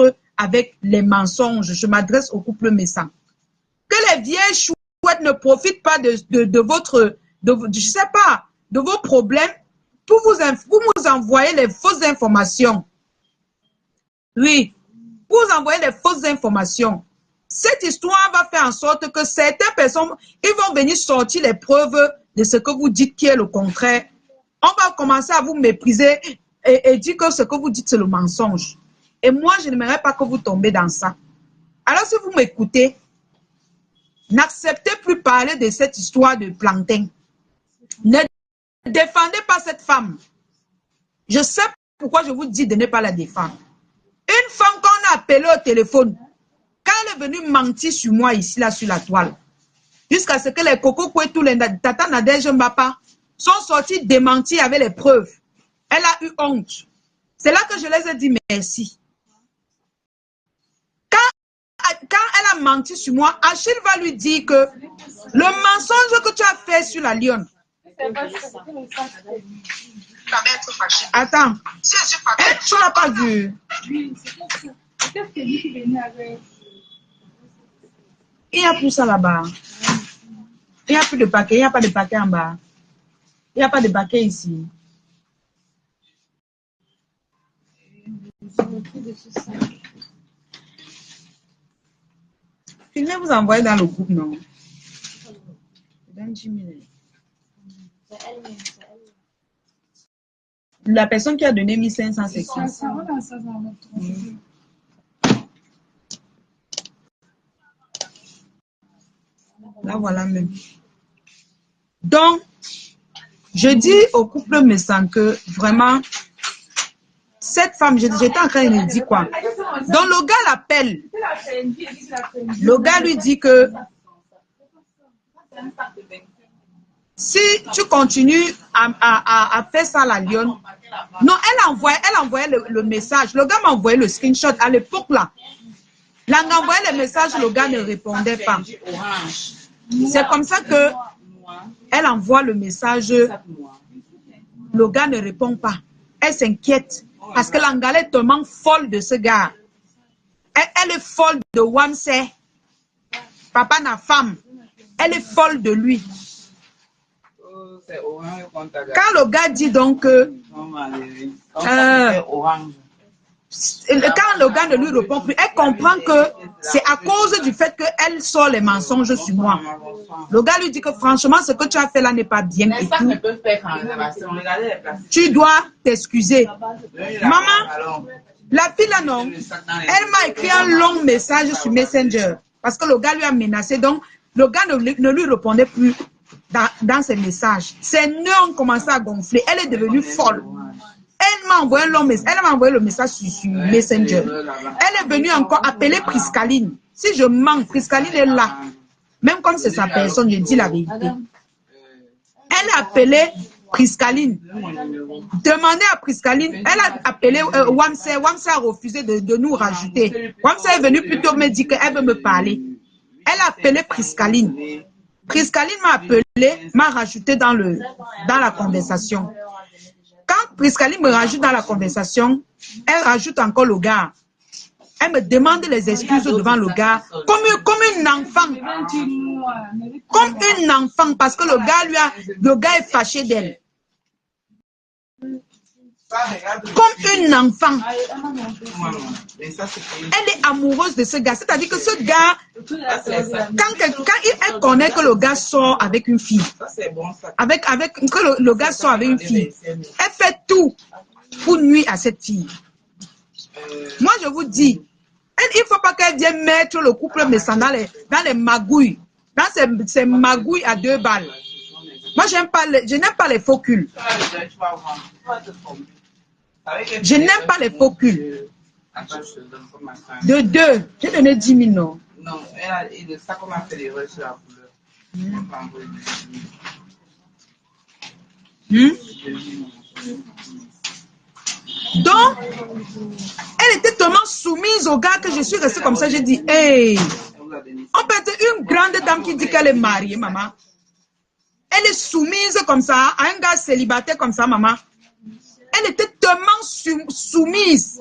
être avec les mensonges. Je m'adresse au couple Messang. Que les vieilles chouettes ne profitent pas de votre, je sais pas, de vos problèmes pour vous envoyer les fausses informations. Oui, pour vous envoyer les fausses informations. Cette histoire va faire en sorte que certaines personnes, ils vont venir sortir les preuves de ce que vous dites qui est le contraire. On va commencer à vous mépriser et dire que ce que vous dites, c'est le mensonge. Et moi, je n'aimerais pas que vous tombiez dans ça. Alors, si vous m'écoutez, n'acceptez plus parler de cette histoire de plantain. Ne défendez pas cette femme. Je sais pourquoi je vous dis de ne pas la défendre. Une femme qu'on a appelée au téléphone, quand elle est venue mentir sur moi ici, là, sur la toile, jusqu'à ce que les Coco tous les Tata Nadège Mbapa sont sortis démentis avec les preuves. Elle a eu honte. C'est là que je les ai dit merci. Quand elle a menti sur moi, Achille va lui dire que le mensonge que tu as fait sur la lionne. Attends, tu n'as pas vu. Il n'y a plus ça là-bas. Il n'y a plus de paquet. Il n'y a pas de paquet en bas. Il n'y a pas de paquet ici. Filmez, vous envoyez dans le groupe, non? Dans 10 minutes. La personne qui a donné 1500, c'est qui? Là, voilà même. Donc, je dis au couple Messang que vraiment, cette femme, j'étais en train de lui dire quoi? Donc, le gars l'appelle. Le gars lui dit que si tu continues à faire ça à la lionne, non, elle envoyait le message. Le gars m'a envoyé le screenshot à l'époque là. Elle a envoyé le message, le gars ne répondait pas. C'est comme ça que elle envoie le message, le gars ne répond pas. Elle s'inquiète parce que l'Angala est tellement folle de ce gars. Elle est folle de Wamse. Papa n'a femme. Elle est folle de lui. Quand le gars dit donc que quand le gars ne lui répond plus, elle comprend que c'est à cause du fait qu'elle sort les mensonges sur moi. Le gars lui dit que franchement, ce que tu as fait là n'est pas bien et tout. Tu dois t'excuser. Maman, la fille là non, elle m'a écrit un long message sur Messenger parce que le gars lui a menacé. Donc, le gars ne lui répondait plus dans ses messages. Ses nœuds ont commencé à gonfler. Elle est devenue folle. Elle m'a envoyé un long message. Elle m'a envoyé le message sur Messenger. Elle est venue encore appeler Priscaline. Si je mens, Priscaline est là. Même comme c'est sa personne, je dis la vérité. Elle a appelé Priscaline. Demandez à Priscaline. Elle a appelé Wamse. Wamse a refusé de nous rajouter. Wamse est venue plutôt me dire qu'elle veut me parler. Elle a appelé Priscaline. Priscaline m'a appelé, m'a rajouté dans la conversation. Quand Priscaline me rajoute dans la conversation, elle rajoute encore le gars. Elle me demande les excuses devant le gars, comme une enfant. Comme une enfant, parce que le gars est fâché d'elle. Comme une enfant. Elle est amoureuse de ce gars. C'est-à-dire que ce gars, quand elle connaît que le gars sort avec une fille, que le gars sort avec une fille, elle fait tout pour nuire à cette fille. Moi, je vous dis, il ne faut pas qu'elle vienne mettre le couple Messang dans les magouilles, dans ces magouilles à 2 balles. Moi, je n'aime pas les faux culs. Je n'aime pas les faux culs. De 2, j'ai donné 10 000, non? Non, elle a ça comme elle fait l'erreur sur la couleur. Donc, elle était tellement soumise au gars que je suis restée comme ça. J'ai dit, hey, on peut être une grande dame qui dit qu'elle est mariée, maman. Elle est soumise comme ça à un gars célibataire comme ça, maman. Elle était tellement soumise.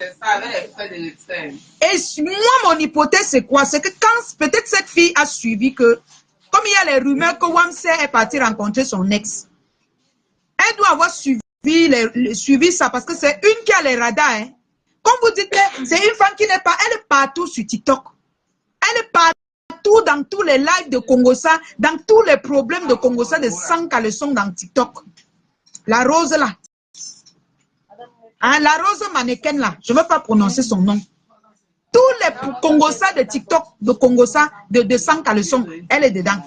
C'est ça, avec les frais de retrait. Et moi, mon hypothèse, c'est quoi? C'est que quand peut-être cette fille a suivi que, comme il y a les rumeurs que Wamse est parti rencontrer son ex, elle doit avoir suivi ça parce que c'est une qui a les radars. Hein. Comme vous dites, c'est une femme qui n'est pas, elle est partout sur TikTok. Elle est partout dans tous les lives de Congosa, dans tous les problèmes de Congosa, de 100 caleçons dans TikTok. La rose là. Hein, la rose mannequin là, je ne veux pas prononcer son nom. Tous les Congosa de TikTok, de Congosa, de 100 caleçons, elle est dedans.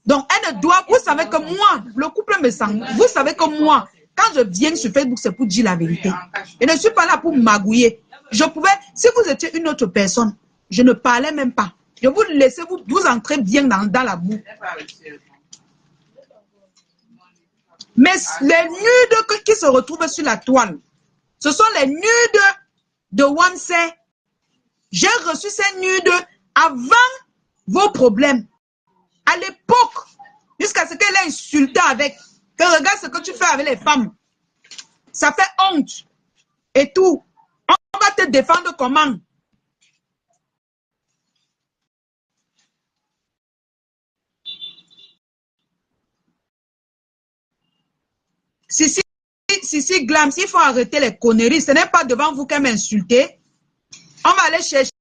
Donc, elle ne doit, vous savez que moi, le couple me sent, vous savez que moi, quand je viens sur Facebook, c'est pour dire la vérité. Je ne suis pas là pour magouiller. Je pouvais, si vous étiez une autre personne, je ne parlais même pas. Je vous laissais vous entrer bien dans la boue. Mais les nudes qui se retrouvent sur la toile, ce sont les nudes de Wamse. J'ai reçu ces nudes avant vos problèmes. À l'époque, jusqu'à ce qu'elle ait insulté avec, que regarde ce que tu fais avec les femmes. Ça fait honte. Et tout. On va te défendre comment? Si, Glams, il faut arrêter les conneries. Ce n'est pas devant vous qu'elle m'a insulté. On va aller chercher.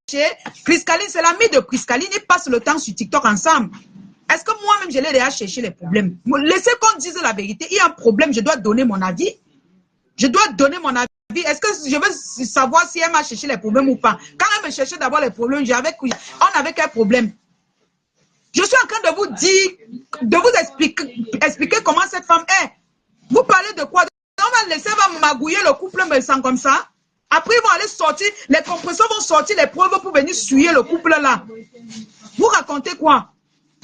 Priscaline, c'est l'ami de Priscaline. Ils passent le temps sur TikTok ensemble. Est-ce que moi-même, je l'ai déjà cherché les problèmes? Laissez qu'on dise la vérité. Il y a un problème, je dois donner mon avis. Je dois donner mon avis. Est-ce que je veux savoir si elle m'a cherché les problèmes ou pas? Quand elle me cherchait d'abord les problèmes, on avait quel problème? Je suis en train de vous dire, de vous expliquer comment cette femme est. Vous parlez de quoi? On va laisser, va magouiller le couple me sent comme ça. Après, ils vont aller sortir, les compresseurs vont sortir les preuves pour venir suyer le couple là. Vous racontez quoi?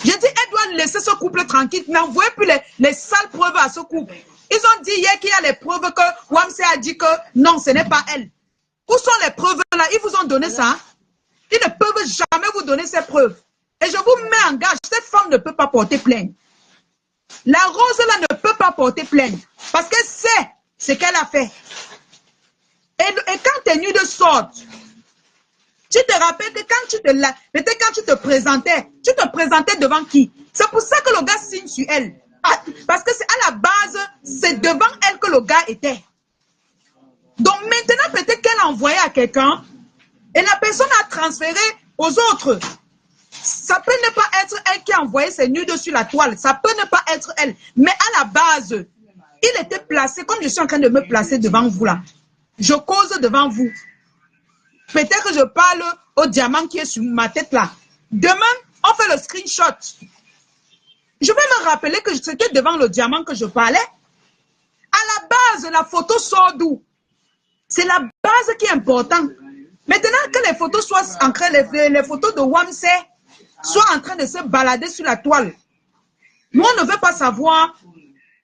J'ai dit, elle doit laisser ce couple tranquille. N'envoyez plus les sales preuves à ce couple. Ils ont dit hier qu'il y a les preuves que Wamse a dit que non, ce n'est pas elle. Où sont les preuves là? Ils vous ont donné ça? Ils ne peuvent jamais vous donner ces preuves. Et je vous mets en garde, cette femme ne peut pas porter plainte. La rose là ne peut pas porter plainte. Parce qu'elle sait ce qu'elle a fait. Et quand tes nudes sortent, tu te rappelles que peut-être quand tu te présentais devant qui? C'est pour ça que le gars signe sur elle. Parce que c'est à la base, c'est devant elle que le gars était. Donc maintenant, peut-être qu'elle a envoyé à quelqu'un et la personne a transféré aux autres. Ça peut ne pas être elle qui a envoyé ses nudes sur la toile. Ça peut ne pas être elle. Mais à la base, il était placé, comme je suis en train de me placer devant vous là. Je cause devant vous. Peut-être que je parle au diamant qui est sur ma tête là. Demain, on fait le screenshot. Je vais me rappeler que c'était devant le diamant que je parlais. À la base, la photo sort d'où? C'est la base qui est importante. Maintenant que les photos soient en train, les photos de Wamse soient en train de se balader sur la toile. Nous, on ne veut pas savoir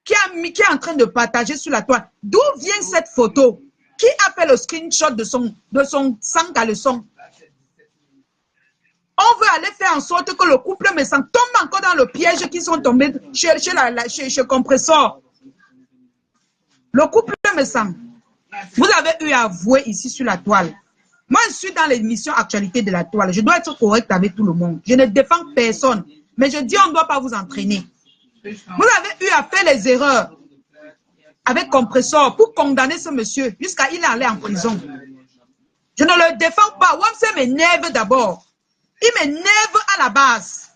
qui est en train de partager sur la toile. D'où vient cette photo? Qui a fait le screenshot de son sang caleçon? On veut aller faire en sorte que le couple me sent tombe encore dans le piège qu'ils sont tombés chez Compressor. Le couple me sent. Vous avez eu à avouer ici sur la toile. Moi, je suis dans l'émission Actualité de la toile. Je dois être correct avec tout le monde. Je ne défends personne. Mais je dis, on ne doit pas vous entraîner. Vous avez eu à faire les erreurs avec Compressor pour condamner ce monsieur jusqu'à il est allé en prison. Je ne le défends pas. Wamse m'énerve d'abord. Il m'énerve à la base.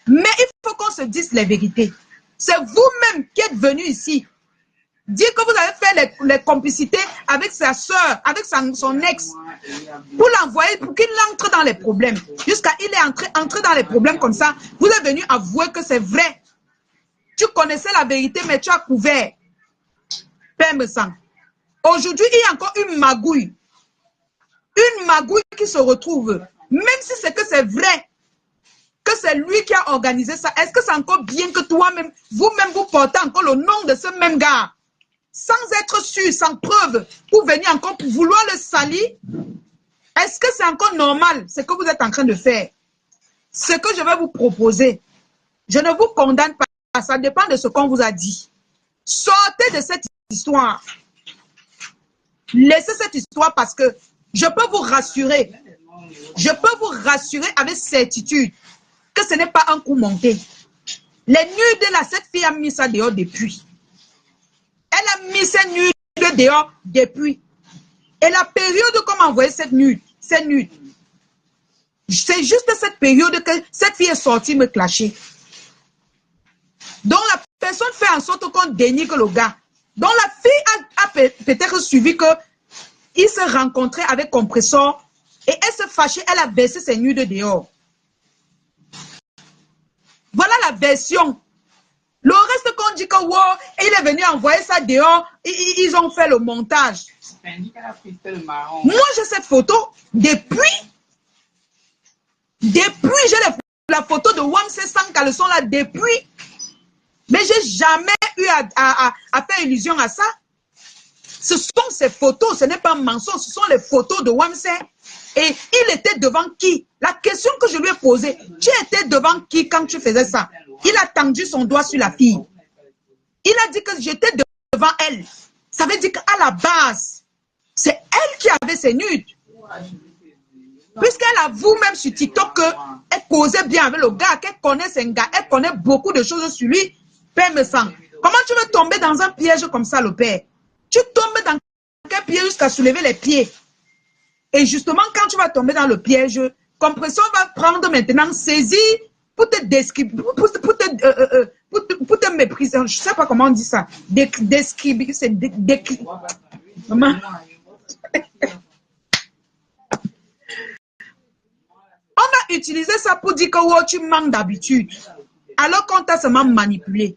Mais il faut qu'on se dise les vérités. C'est vous-même qui êtes venu ici. Dire que vous avez fait les complicités avec sa soeur, avec son ex, pour l'envoyer, pour qu'il entre dans les problèmes. Jusqu'à il est entré dans les problèmes comme ça. Vous êtes venu avouer que c'est vrai. Tu connaissais la vérité, mais tu as couvert. Père me sent. Aujourd'hui, il y a encore une magouille. Une magouille qui se retrouve. Même si c'est que c'est vrai, que c'est lui qui a organisé ça, est-ce que c'est encore bien que toi-même, vous-même, vous portez encore le nom de ce même gars, sans être sûr, sans preuve, pour venir encore pour vouloir le salir? Est-ce que c'est encore normal, ce que vous êtes en train de faire? Ce que je vais vous proposer, je ne vous condamne pas, ça dépend de ce qu'on vous a dit. Sortez de cette histoire. Laissez cette histoire parce que je peux vous rassurer. Je peux vous rassurer avec certitude que ce n'est pas un coup monté. Les nudes là, cette fille a mis ça dehors depuis. Elle a mis ces nudes dehors depuis. Et la période comme envoyer cette nude, c'est juste cette période que cette fille est sortie me clasher. Donc la personne fait en sorte qu'on dénigre le gars. Donc la fille a peut-être suivi qu'il se rencontrait avec Compressor et elle se fâchait, elle a baissé ses nudes dehors. Voilà la version. Le reste qu'on dit que wow, il est venu envoyer ça dehors, ils ont fait le montage. Moi j'ai cette photo depuis j'ai la photo de Wamsé sans caleçon là depuis. Mais j'ai jamais eu à faire illusion à ça. Ce sont ces photos, ce n'est pas un mensonge, ce sont les photos de Wamsé. Et il était devant qui? La question que je lui ai posée, tu étais devant qui quand tu faisais ça? Il a tendu son doigt sur la fille. Il a dit que j'étais devant elle. Ça veut dire qu'à la base, c'est elle qui avait ses nudes. Puisqu'elle avoue même sur TikTok qu'elle causait bien avec le gars, qu'elle connaît ce gars, elle connaît beaucoup de choses sur lui. Père me sent. Comment tu veux tomber dans un piège comme ça, le père? Tu tombes dans quel piège jusqu'à soulever les pieds? Et justement, quand tu vas tomber dans le piège, Compressor va prendre maintenant saisie pour te décrire, pour te mépriser. Je ne sais pas comment on dit ça. Décrire, c'est décrire. Maman. On a utilisé ça pour dire que oh, tu manques d'habitude. Alors qu'on t'a seulement manipulé.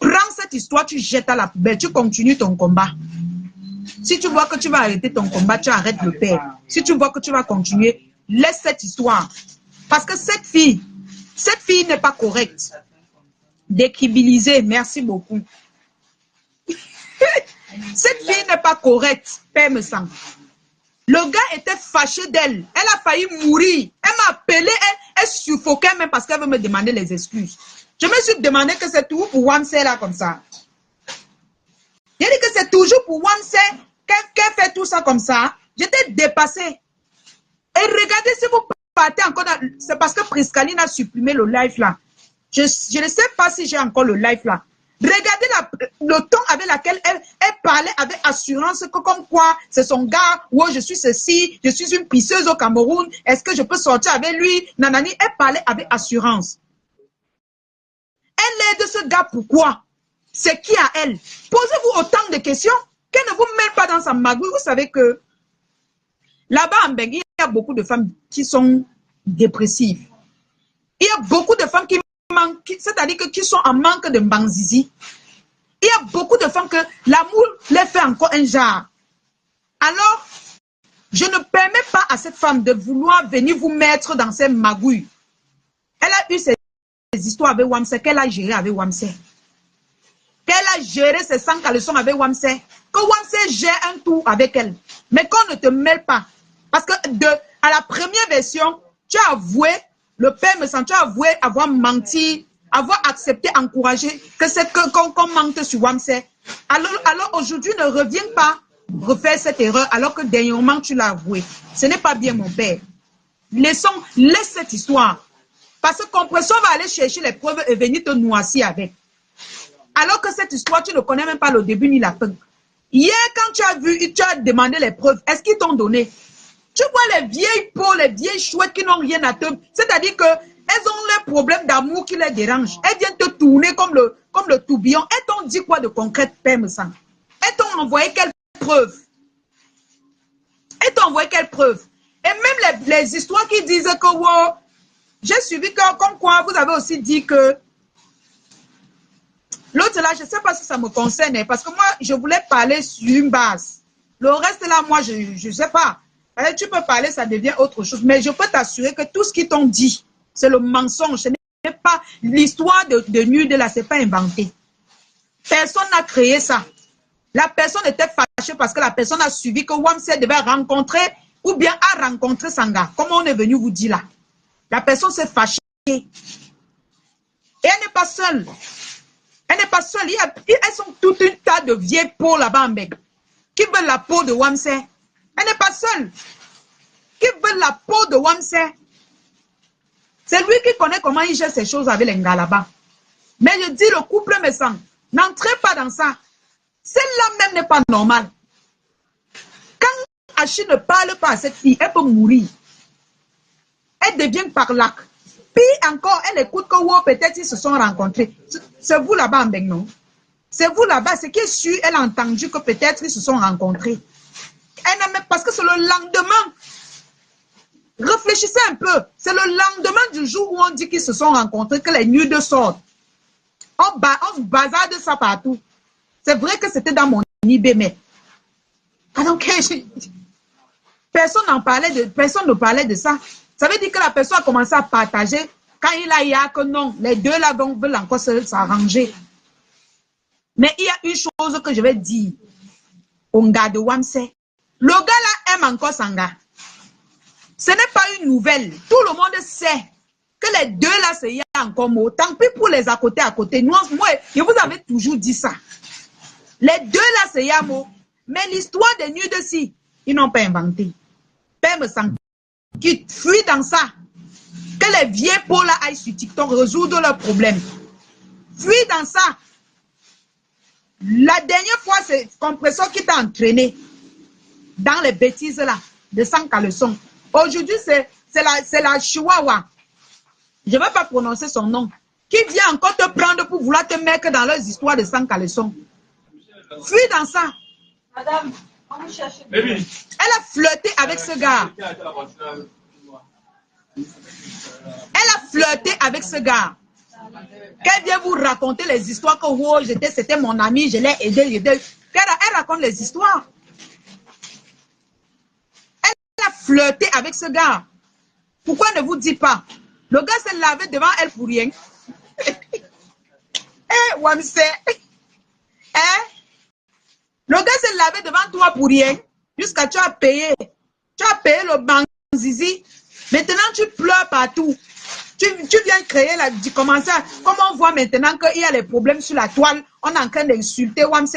Prends cette histoire, tu jettes à la poubelle, tu continues ton combat. Si tu vois que tu vas arrêter ton combat, tu arrêtes le père. Si tu vois que tu vas continuer, laisse cette histoire. Parce que cette fille n'est pas correcte. Décribiliser, merci beaucoup. Cette fille n'est pas correcte, père me sent. Le gars était fâché d'elle. Elle a failli mourir. Elle m'a appelé, elle suffoquait même parce qu'elle veut me demander les excuses. Je me suis demandé que c'est tout pour Wamsé là comme ça. J'ai dit que c'est toujours pour Wamsé qu'elle fait tout ça comme ça. J'étais dépassée. Et regardez si vous partez encore dans... C'est parce que Priscaline a supprimé le live là. Je ne sais pas si j'ai encore le live là. Regardez le ton avec lequel elle parlait avec assurance que comme quoi c'est son gars, ou je suis ceci, je suis une pisseuse au Cameroun, est-ce que je peux sortir avec lui? Nanani, elle parlait avec assurance. Elle aide ce gars pourquoi? C'est qui à elle? Posez-vous autant de questions qu'elle ne vous mêle pas dans sa magouille. Vous savez que là-bas en Bengue, il y a beaucoup de femmes qui sont dépressives. Il y a beaucoup de femmes qui manquent, c'est-à-dire qui sont en manque de banzizi. Il y a beaucoup de femmes que l'amour les fait encore un genre. Alors, je ne permets pas à cette femme de vouloir venir vous mettre dans ces magouilles. Elle a eu ces histoires avec Wamsé, qu'elle a géré avec Wamsé. Qu'elle a géré ses 100 caleçons avec Wamsé. Que Wamsé gère un tour avec elle. Mais qu'on ne te mêle pas. Parce que à la première version, tu as avoué, le père me sent, tu as avoué avoir menti, avoir accepté, encouragé, que c'est qu'on mente sur Wamsé. Alors aujourd'hui, ne reviens pas refaire cette erreur alors que dernièrement tu l'as avoué. Ce n'est pas bien mon père. Laisse cette histoire. Parce que Compressor va aller chercher les preuves et venir te noircir avec. Alors que cette histoire, tu ne connais même pas le début ni la fin. Hier, quand tu as vu, tu as demandé les preuves, est-ce qu'ils t'ont donné? Tu vois les vieilles peaux, les vieilles chouettes qui n'ont rien à te... C'est-à-dire qu'elles ont les problèmes d'amour qui les dérangent. Elles viennent te tourner comme le tourbillon. Elles t'ont dit quoi de concret, père me sent? Elles t'ont envoyé quelles preuves? Elles t'ont envoyé quelles preuves? Et même les histoires qui disent que... Wow, j'ai suivi comme quoi vous avez aussi dit que... L'autre là, je ne sais pas si ça me concerne, parce que moi, je voulais parler sur une base. Le reste là, moi, je ne sais pas. Alors, tu peux parler, ça devient autre chose. Mais je peux t'assurer que tout ce qu'ils t'ont dit, c'est le mensonge. Ce n'est pas l'histoire de nude là, ce n'est pas inventé. Personne n'a créé ça. La personne était fâchée parce que la personne a suivi que Wamsé devait rencontrer ou bien a rencontré Sanga. Comme on est venu vous dire là. La personne s'est fâchée. Et elle n'est pas seule. Elle n'est pas seule. Elles sont tout un tas de vieilles peaux là-bas en bec. qui veut la peau de Wamse. Elle n'est pas seule. Qui veut la peau de Wamse. C'est lui qui connaît comment il gère ces choses avec les gars là-bas. Mais je dis, le couple me sent. N'entrez pas dans ça. Celle-là même n'est pas normale. Quand Achille ne parle pas à cette fille, elle peut mourir. Elle devient parlaque. Puis encore, elle écoute que wow, peut-être ils se sont rencontrés. C'est vous là-bas, non? C'est vous là-bas, c'est qui est sûr, elle a entendu que peut-être ils se sont rencontrés. Elle n'a même, parce que c'est le lendemain. Réfléchissez un peu. C'est le lendemain du jour où on dit qu'ils se sont rencontrés que les nudes sortent. On bazarde ça partout. C'est vrai que c'était dans mon IB, mais donc, personne ne parlait de ça. Ça veut dire que la personne a commencé à partager. Quand il a que non, les deux là veulent encore s'arranger. Mais il y a une chose que je vais dire au gars de Wamse. Le gars là aime encore son gars. Ce n'est pas une nouvelle. Tout le monde sait que les deux là, c'est encore mot. Tant pis pour les à côté. Moi, je vous avais toujours dit ça. Les deux là, c'est Yamo. Mais l'histoire des nuits de si, ils n'ont pas inventé. Père me sent qui fuit dans ça. Que les vieux pots là aillent sur TikTok résoudre leurs problèmes. Fuit dans ça. La dernière fois, c'est Compresseur qui t'a entraîné dans les bêtises là, de sang caleçon. Aujourd'hui, c'est la Chihuahua. Je ne vais pas prononcer son nom. Qui vient encore te prendre pour vouloir te mettre dans leurs histoires de sang caleçon. Fuis dans ça. Madame, on vous cherche. Elle a flirté avec ce gars. Elle a flirté avec ce gars. Qu'elle vient vous raconter les histoires que oh, c'était mon ami, je l'ai aidé. Elle raconte les histoires. Elle a flirté avec ce gars. Pourquoi ne vous dites pas? Le gars s'est lavé devant elle pour rien. Eh, Wamse. Eh? Le gars s'est lavé devant toi pour rien. Jusqu'à tu as payé. Tu as payé le banzizi. Maintenant, tu pleures partout. Tu viens créer la... Comme on voit maintenant qu'il y a les problèmes sur la toile. On est en train d'insulter Wamse.